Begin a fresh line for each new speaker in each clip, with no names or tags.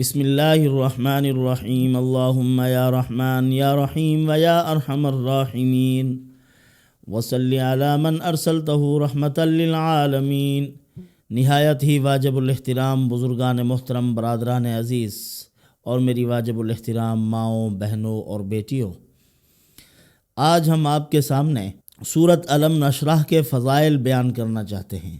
بسم اللہ الرحمن الرحیم اللہم یا رحمن یا رحیم و یا ارحم الراحمین وصلی علی من ارسلتہ رحمتا للعالمین۔ نہایت ہی واجب الاحترام بزرگان محترم، برادران عزیز اور میری واجب الاحترام ماؤں، بہنوں اور بیٹیوں، آج ہم آپ کے سامنے سورۃ علم نشرح کے فضائل بیان کرنا چاہتے ہیں۔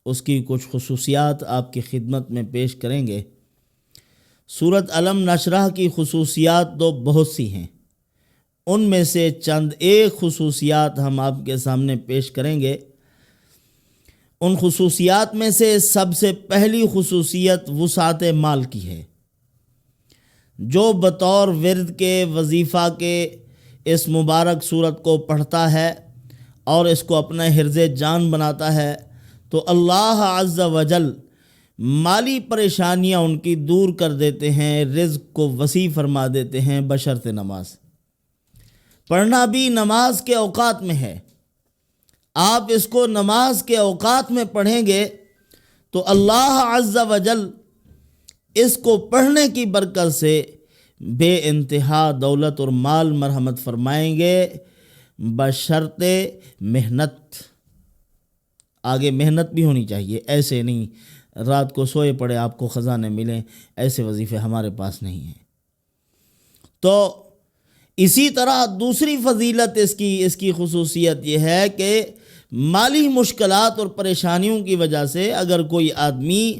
اس کی کچھ خصوصیات آپ کی خدمت میں پیش کریں گے۔ سورۃ علم نشرح کی خصوصیات تو بہت سی ہیں، ان میں سے چند ایک خصوصیات ہم آپ کے سامنے پیش کریں گے۔ ان خصوصیات میں سے سب سے پہلی خصوصیت وسعت مال کی ہے۔ جو بطور ورد کے، وظیفہ کے اس مبارک سورت کو پڑھتا ہے اور اس کو اپنا حرز جان بناتا ہے تو اللہ عز و جل مالی پریشانیاں ان کی دور کر دیتے ہیں، رزق کو وسیع فرما دیتے ہیں بشرط نماز۔ پڑھنا بھی نماز کے اوقات میں ہے۔ آپ اس کو نماز کے اوقات میں پڑھیں گے تو اللہ عز و جل اس کو پڑھنے کی برکت سے بے انتہا دولت اور مال مرحمت فرمائیں گے بشرط محنت۔ آگے محنت بھی ہونی چاہیے، ایسے نہیں رات کو سوئے پڑے آپ کو خزانے ملیں، ایسے وظیفے ہمارے پاس نہیں ہیں۔ تو اسی طرح دوسری فضیلت اس کی خصوصیت یہ ہے کہ مالی مشکلات اور پریشانیوں کی وجہ سے اگر کوئی آدمی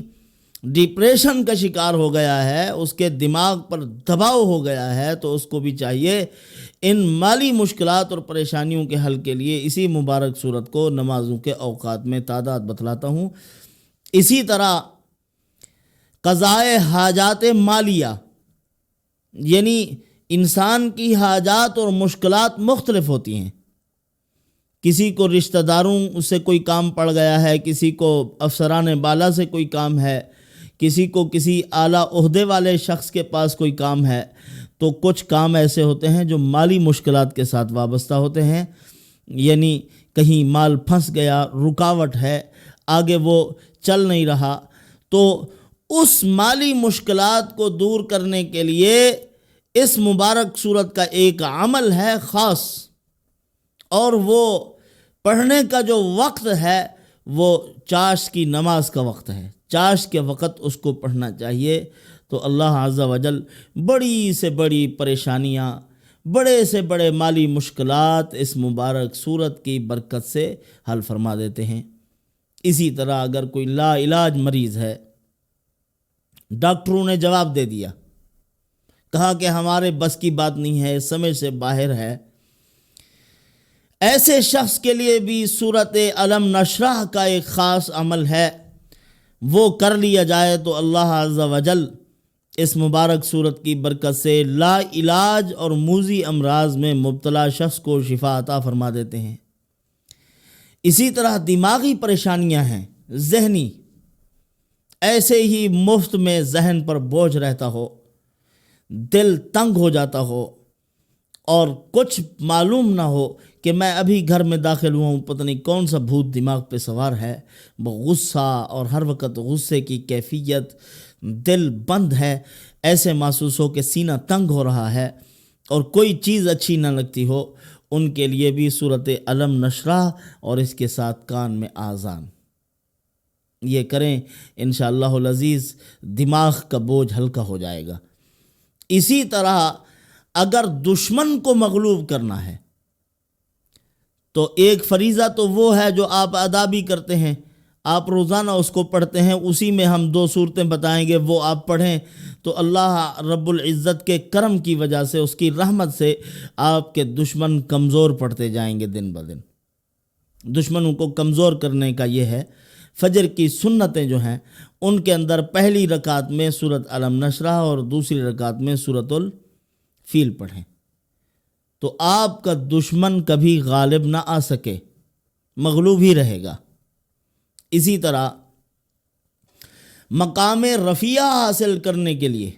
ڈپریشن کا شکار ہو گیا ہے، اس کے دماغ پر دباؤ ہو گیا ہے، تو اس کو بھی چاہیے ان مالی مشکلات اور پریشانیوں کے حل کے لیے اسی مبارک صورت کو نمازوں کے اوقات میں تعداد بتلاتا ہوں۔ اسی طرح قضائے حاجات مالیہ، یعنی انسان کی حاجات اور مشکلات مختلف ہوتی ہیں۔ کسی کو رشتہ داروں سے کوئی کام پڑ گیا ہے، کسی کو افسران بالا سے کوئی کام ہے، کسی کو کسی اعلیٰ عہدے والے شخص کے پاس کوئی کام ہے، تو کچھ کام ایسے ہوتے ہیں جو مالی مشکلات کے ساتھ وابستہ ہوتے ہیں، یعنی کہیں مال پھنس گیا، رکاوٹ ہے، آگے وہ چل نہیں رہا، تو اس مالی مشکلات کو دور کرنے کے لیے اس مبارک صورت کا ایک عمل ہے خاص، اور وہ پڑھنے کا جو وقت ہے وہ چاش کی نماز کا وقت ہے۔ چاش کے وقت اس کو پڑھنا چاہیے، تو اللہ عز و جل بڑی سے بڑی پریشانیاں، بڑے سے بڑے مالی مشکلات اس مبارک صورت کی برکت سے حل فرما دیتے ہیں۔ اسی طرح اگر کوئی لا علاج مریض ہے، ڈاکٹروں نے جواب دے دیا، کہا کہ ہمارے بس کی بات نہیں ہے، سمجھ سے باہر ہے، ایسے شخص کے لیے بھی سورۃ علم نشرح کا ایک خاص عمل ہے، وہ کر لیا جائے تو اللہ عز و جل اس مبارک صورت کی برکت سے لا علاج اور موذی امراض میں مبتلا شخص کو شفا عطا فرما دیتے ہیں۔ اسی طرح دماغی پریشانیاں ہیں، ذہنی، ایسے ہی مفت میں ذہن پر بوجھ رہتا ہو، دل تنگ ہو جاتا ہو اور کچھ معلوم نہ ہو کہ میں ابھی گھر میں داخل ہوا ہوں، پتہ نہیں کون سا بھوت دماغ پہ سوار ہے، غصہ اور ہر وقت غصے کی کیفیت، دل بند ہے، ایسے محسوس ہو کہ سینہ تنگ ہو رہا ہے اور کوئی چیز اچھی نہ لگتی ہو، ان کے لیے بھی سورۃ علم نشرح اور اس کے ساتھ کان میں آذان یہ کریں، انشاءاللہ العزیز دماغ کا بوجھ ہلکا ہو جائے گا۔ اسی طرح اگر دشمن کو مغلوب کرنا ہے تو ایک فریضہ تو وہ ہے جو آپ ادا بھی کرتے ہیں، آپ روزانہ اس کو پڑھتے ہیں، اسی میں ہم 2 صورتیں بتائیں گے، وہ آپ پڑھیں تو اللہ رب العزت کے کرم کی وجہ سے، اس کی رحمت سے آپ کے دشمن کمزور پڑتے جائیں گے دن بدن۔ دشمنوں کو کمزور کرنے کا یہ ہے، فجر کی سنتیں جو ہیں ان کے اندر پہلی رکعت میں سورۃ علم نشرح اور دوسری رکعت میں سورۃ الفیل پڑھیں، تو آپ کا دشمن کبھی غالب نہ آ سکے، مغلوب ہی رہے گا۔ اسی طرح مقام رفیع حاصل کرنے کے لیے،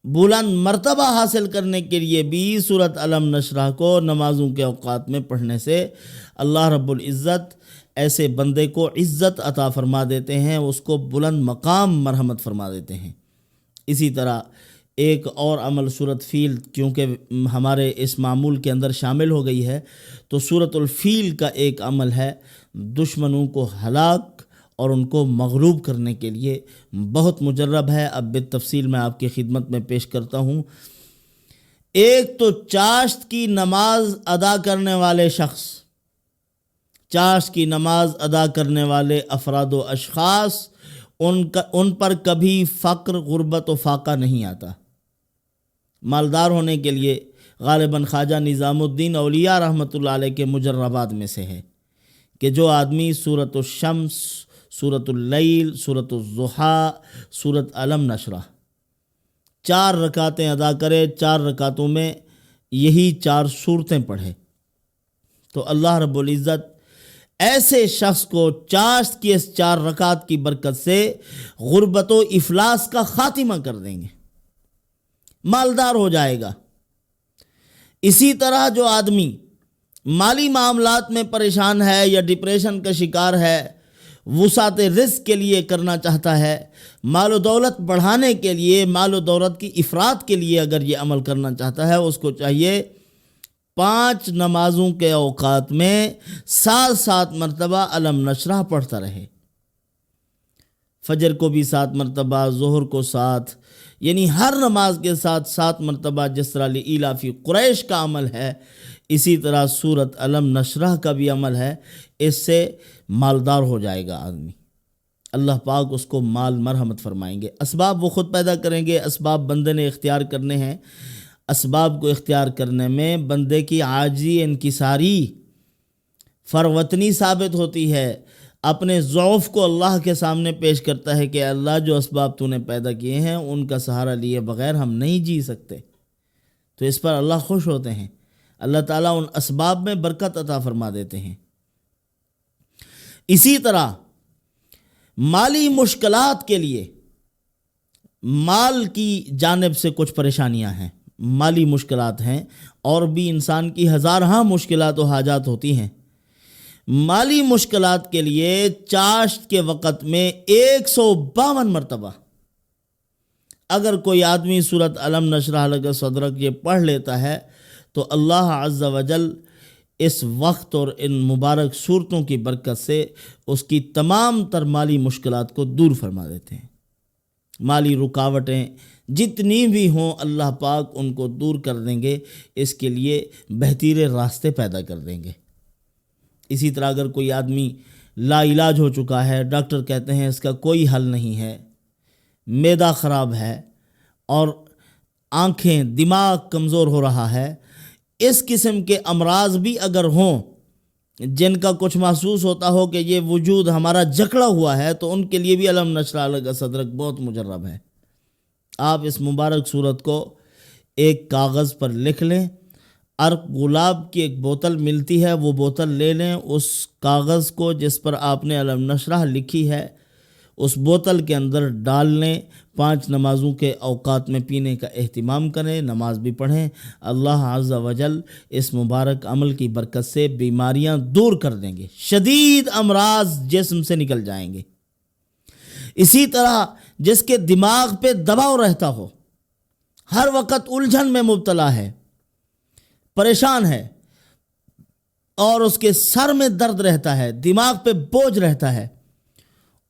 بلند مرتبہ حاصل کرنے کے لیے بھی سورۃ علم نشرح کو نمازوں کے اوقات میں پڑھنے سے اللہ رب العزت ایسے بندے کو عزت عطا فرما دیتے ہیں، اس کو بلند مقام مرحمت فرما دیتے ہیں۔ اسی طرح ایک اور عمل سورۃ فیل کیونکہ ہمارے اس معمول کے اندر شامل ہو گئی ہے، تو سورۃ الفیل کا ایک عمل ہے دشمنوں کو ہلاک اور ان کو مغلوب کرنے کے لیے، بہت مجرب ہے۔ اب بالتفصیل میں آپ کی خدمت میں پیش کرتا ہوں۔ ایک تو چاشت کی نماز ادا کرنے والے شخص، چاشت کی نماز ادا کرنے والے افراد و اشخاص، ان پر کبھی فقر، غربت و فاقہ نہیں آتا۔ مالدار ہونے کے لیے غالباً خواجہ نظام الدین اولیاء رحمۃ اللہ علیہ کے مجربات میں سے ہے کہ جو آدمی سورۃ الشمس، سورۃ اللیل، سورۃ الضحیٰ، سورۃ علم نشرہ 4 رکعتیں ادا کرے، 4 رکعتوں میں یہی 4 سورتیں پڑھے، تو اللہ رب العزت ایسے شخص کو چاشت کی اس 4 رکعت کی برکت سے غربت و افلاس کا خاتمہ کر دیں گے، مالدار ہو جائے گا۔ اسی طرح جو آدمی مالی معاملات میں پریشان ہے یا ڈپریشن کا شکار ہے، وسعت رزق کے لیے کرنا چاہتا ہے، مال و دولت بڑھانے کے لیے، مال و دولت کی افراد کے لیے اگر یہ عمل کرنا چاہتا ہے، اس کو چاہیے 5 نمازوں کے اوقات میں 7 مرتبہ علم نشرہ پڑھتا رہے، فجر کو بھی 7 مرتبہ، ظہر کو 7، یعنی ہر نماز کے ساتھ 7 مرتبہ، جس طرح لإیلاف قریش کا عمل ہے، اسی طرح سورۃ علم نشرہ کا بھی عمل ہے۔ اس سے مالدار ہو جائے گا آدمی، اللہ پاک اس کو مال مرحمت فرمائیں گے۔ اسباب وہ خود پیدا کریں گے، اسباب بندے نے اختیار کرنے ہیں۔ اسباب کو اختیار کرنے میں بندے کی عاجزی، انکساری، فروتنی ثابت ہوتی ہے، اپنے ضعف کو اللہ کے سامنے پیش کرتا ہے کہ اللہ جو اسباب تو نے پیدا کیے ہیں ان کا سہارا لیے بغیر ہم نہیں جی سکتے، تو اس پر اللہ خوش ہوتے ہیں، اللہ تعالیٰ ان اسباب میں برکت عطا فرما دیتے ہیں۔ اسی طرح مالی مشکلات کے لیے، مال کی جانب سے کچھ پریشانیاں ہیں، مالی مشکلات ہیں، اور بھی انسان کی ہزارہا مشکلات و حاجات ہوتی ہیں۔ مالی مشکلات کے لیے چاشت کے وقت میں 152 مرتبہ اگر کوئی آدمی سورۃ علم نشرح لک صدرک یہ پڑھ لیتا ہے تو اللہ عز و جل اس وقت اور ان مبارک صورتوں کی برکت سے اس کی تمام تر مالی مشکلات کو دور فرما دیتے ہیں۔ مالی رکاوٹیں جتنی بھی ہوں اللہ پاک ان کو دور کر دیں گے، اس کے لیے بہترین راستے پیدا کر دیں گے۔ اسی طرح اگر کوئی آدمی لا علاج ہو چکا ہے، ڈاکٹر کہتے ہیں اس کا کوئی حل نہیں ہے، معدہ خراب ہے اور آنکھیں، دماغ کمزور ہو رہا ہے، اس قسم کے امراض بھی اگر ہوں جن کا کچھ محسوس ہوتا ہو کہ یہ وجود ہمارا جکڑا ہوا ہے، تو ان کے لیے بھی علم نشرح لک صدرک بہت مجرب ہے۔ آپ اس مبارک صورت کو ایک کاغذ پر لکھ لیں، عرق گلاب کی ایک بوتل ملتی ہے، وہ بوتل لے لیں، اس کاغذ کو جس پر آپ نے علم نشرح لکھی ہے اس بوتل کے اندر ڈال لیں، 5 نمازوں کے اوقات میں پینے کا اہتمام کریں، نماز بھی پڑھیں، اللہ عز و جل اس مبارک عمل کی برکت سے بیماریاں دور کر دیں گے، شدید امراض جسم سے نکل جائیں گے۔ اسی طرح جس کے دماغ پہ دباؤ رہتا ہو، ہر وقت الجھن میں مبتلا ہے، پریشان ہے، اور اس کے سر میں درد رہتا ہے، دماغ پہ بوجھ رہتا ہے،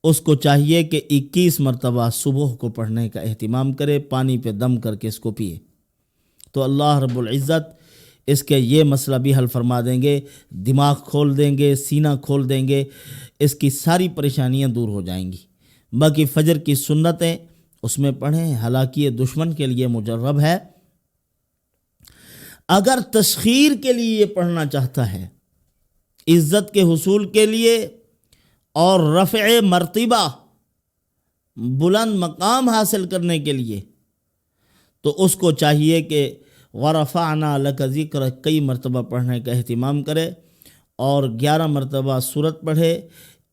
اس کو چاہیے کہ 21 مرتبہ صبح کو پڑھنے کا اہتمام کرے، پانی پہ دم کر کے اس کو پیے، تو اللہ رب العزت اس کے یہ مسئلہ بھی حل فرما دیں گے، دماغ کھول دیں گے، سینہ کھول دیں گے، اس کی ساری پریشانیاں دور ہو جائیں گی۔ باقی فجر کی سنتیں اس میں پڑھیں، ہلاکی دشمن کے لیے مجرب ہے۔ اگر تسخیر کے لیے یہ پڑھنا چاہتا ہے، عزت کے حصول کے لیے اور رفع مرتبہ، بلند مقام حاصل کرنے کے لیے، تو اس کو چاہیے کہ وَرَفَعْنَا لَكَ ذِكْرَكَ کئی مرتبہ پڑھنے کا اہتمام کرے، اور 11 مرتبہ سورت پڑھے،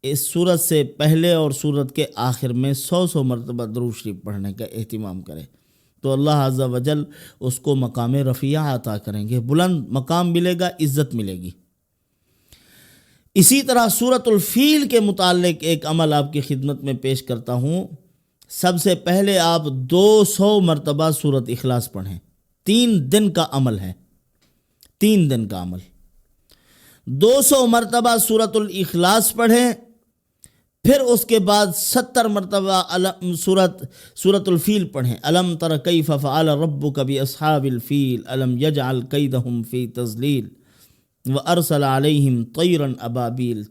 اس سورت سے پہلے اور سورت کے آخر میں 100 مرتبہ درود شریف پڑھنے کا اہتمام کرے، تو اللہ عز و جل اس کو مقام رفیع عطا کریں گے، بلند مقام ملے گا، عزت ملے گی۔ اسی طرح سورۃ الفیل کے متعلق ایک عمل آپ کی خدمت میں پیش کرتا ہوں سب سے پہلے آپ 200 مرتبہ سورۃ اخلاص پڑھیں، 3 دن کا عمل ہے، 3 دن کا عمل۔ 200 مرتبہ سورۃ الاخلاص پڑھیں، پھر اس کے بعد 70 مرتبہ سورۃ الفیل پڑھیں، الم تر کیف فعل ربک باصحاب الفیل الم یجعل کیدہم فی تضلیل وارسل علیہم طیرا ابابیل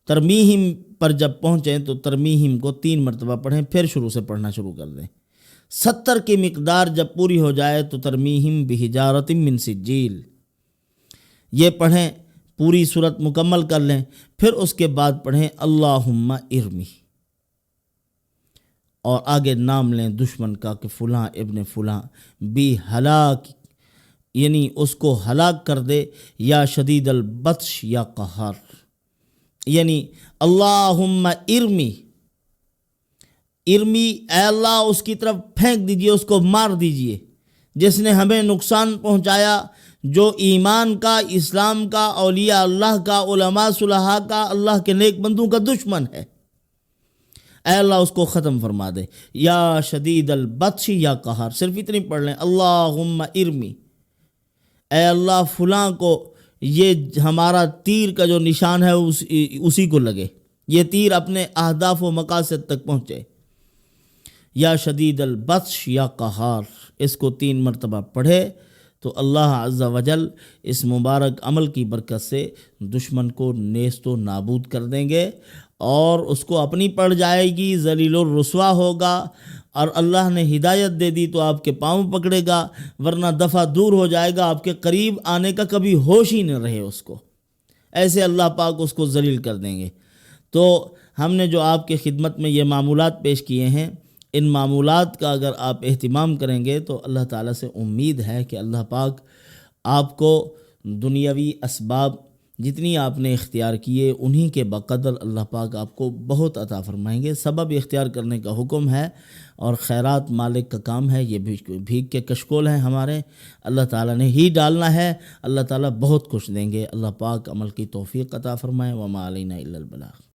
ترمیہم پر جب پہنچیں تو ترمیہم کو 3 مرتبہ پڑھیں، پھر شروع سے پڑھنا شروع کر دیں۔ 70 کی مقدار جب پوری ہو جائے تو ترمیہم بحجارۃ من سجیل یہ پڑھیں، پوری صورت مکمل کر لیں، پھر اس کے بعد پڑھیں اللہم ارمی، اور آگے نام لیں دشمن کا کہ فلاں ابن فلاں بھی ہلاک، یعنی اس کو ہلاک کر دے، یا شدید البطش یا قہار، یعنی اللہم ارمی، اے اللہ اس کی طرف پھینک دیجئے، اس کو مار دیجئے جس نے ہمیں نقصان پہنچایا، جو ایمان کا، اسلام کا، اولیاء اللہ کا، علماء صلحاء کا، اللہ کے نیک بندوں کا دشمن ہے، اے اللہ اس کو ختم فرما دے، یا شدید البطش یا قہار، صرف اتنی پڑھ لیں اللہم ارمی، اے اللہ فلاں کو یہ ہمارا تیر کا جو نشان ہے اسی کو لگے، یہ تیر اپنے اہداف و مقاصد تک پہنچے، یا شدید البطش یا قہار، اس کو 3 مرتبہ پڑھے تو اللہ عز و جل اس مبارک عمل کی برکت سے دشمن کو نیست و نابود کر دیں گے، اور اس کو اپنی پڑ جائے گی، ذلیل و رسوا ہوگا، اور اللہ نے ہدایت دے دی تو آپ کے پاؤں پکڑے گا، ورنہ دفعہ دور ہو جائے گا، آپ کے قریب آنے کا کبھی ہوش ہی نہ رہے اس کو، ایسے اللہ پاک اس کو ذلیل کر دیں گے۔ تو ہم نے جو آپ کی خدمت میں یہ معمولات پیش کیے ہیں، ان معمولات کا اگر آپ اہتمام کریں گے تو اللہ تعالیٰ سے امید ہے کہ اللہ پاک آپ کو دنیاوی اسباب جتنی آپ نے اختیار کیے انہی کے بقدر اللہ پاک آپ کو بہت عطا فرمائیں گے۔ سبب اختیار کرنے کا حکم ہے، اور خیرات مالک کا کام ہے، یہ بھیک کے کشکول ہیں ہمارے، اللہ تعالیٰ نے ہی ڈالنا ہے، اللہ تعالیٰ بہت کچھ دیں گے۔ اللہ پاک عمل کی توفیق عطا فرمائے، وما علینا الا البلاغ۔